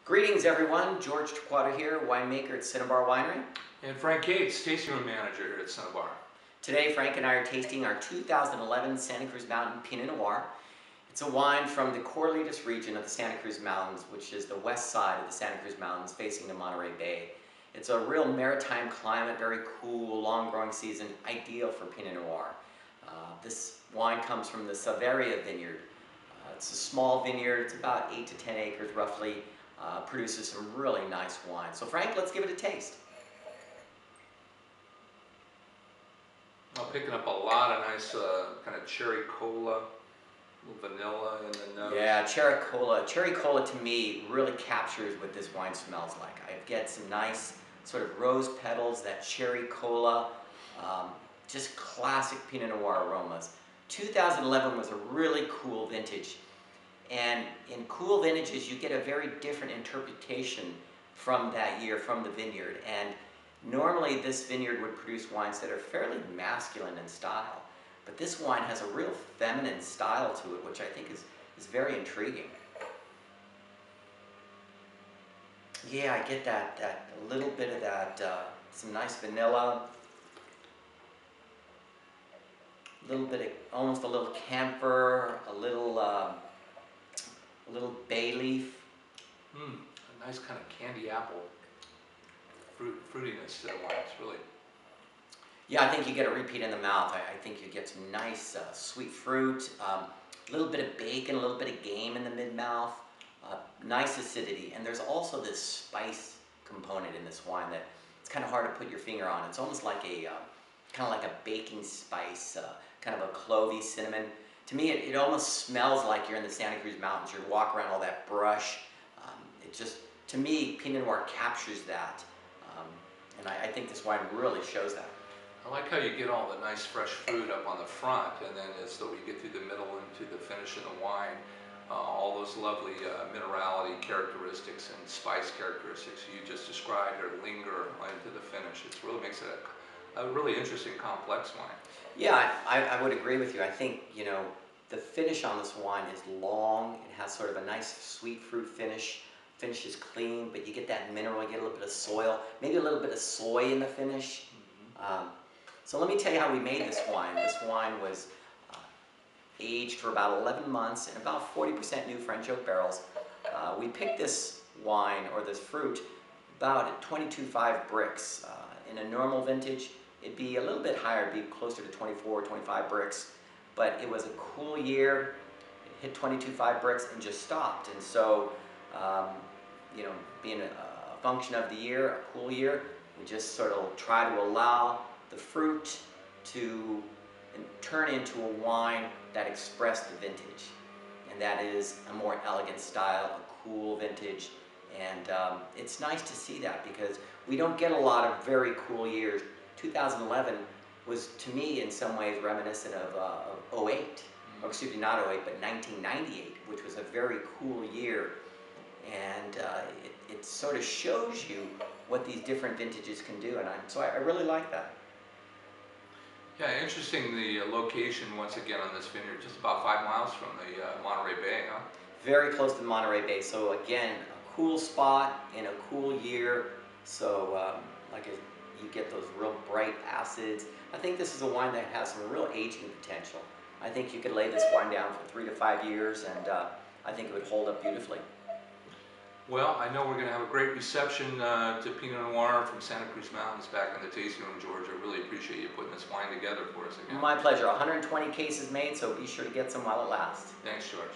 Greetings everyone, George Torquato here, winemaker at Cinnabar Winery. And Frank Cates, tasting room manager here at Cinnabar. Today Frank and I are tasting our 2011 Santa Cruz Mountain Pinot Noir. It's a wine from the Corralitos region of the Santa Cruz Mountains, which is the west side of the Santa Cruz Mountains facing the Monterey Bay. It's a real maritime climate, very cool, long growing season, ideal for Pinot Noir. This wine comes from the Saveria vineyard. It's a small vineyard, it's about 8 to 10 acres roughly. Produces some really nice wine. So Frank, let's give it a taste. I'm picking up a lot of nice kind of cherry cola, vanilla in the nose. Yeah, cherry cola. Cherry cola to me really captures what this wine smells like. I get some nice sort of rose petals, that cherry cola, just classic Pinot Noir aromas. 2011 was a really cool vintage. And in cool vintages, you get a very different interpretation from that year, from the vineyard. And normally this vineyard would produce wines that are fairly masculine in style. But this wine has a real feminine style to it, which I think is very intriguing. Yeah, I get that a little bit of that, some nice vanilla, a little bit of, almost a little camphor, a little bay leaf. A nice kind of candy apple fruitiness to the wine. It's really... Yeah, I think you get a repeat in the mouth. I think you get some nice sweet fruit, a little bit of bacon, a little bit of game in the mid-mouth, nice acidity. And there's also this spice component in this wine that it's kind of hard to put your finger on. It's almost like a, kind of like a baking spice, kind of a clovey cinnamon. To me, it almost smells like you're in the Santa Cruz Mountains. You walk around all that brush. It just, to me, Pinot Noir captures that. And I think this wine really shows that. I like how you get all the nice fresh fruit up on the front, and then as though you get through the middle into the finish of the wine, all those lovely minerality characteristics and spice characteristics you just described are linger into the finish. It really makes it a really interesting, complex wine. Yeah, I would agree with you. I think, you know, the finish on this wine is long. It has sort of a nice sweet fruit finish. Finish is clean, but you get that mineral, you get a little bit of soil, maybe a little bit of soy in the finish. So let me tell you how we made this wine. This wine was aged for about 11 months in about 40% new French oak barrels. We picked this wine, or this fruit, about at 22.5 bricks. In a normal vintage, it'd be a little bit higher, it'd be closer to 24 or 25 bricks. But it was a cool year, it hit 22.5 bricks and just stopped. And so, you know, being a function of the year, a cool year, we just sort of try to allow the fruit to turn into a wine that expressed the vintage. And that is a more elegant style, a cool vintage. And it's nice to see that because we don't get a lot of very cool years. 2011 was, to me, in some ways reminiscent of 08. Or excuse me, not 08, but 1998, which was a very cool year. And it sort of shows you what these different vintages can do. And so I really like that. Yeah, interesting the location, once again, on this vineyard, just about 5 miles from the Monterey Bay, huh? Very close to Monterey Bay. So again, a cool spot in a cool year. So you get those real bright acids. I think this is a wine that has some real aging potential. I think you could lay this wine down for 3 to 5 years, and I think it would hold up beautifully. Well, I know we're going to have a great reception to Pinot Noir from Santa Cruz Mountains back in the tasting room, George. I really appreciate you putting this wine together for us again. My pleasure. 120 cases made, so be sure to get some while it lasts. Thanks, George.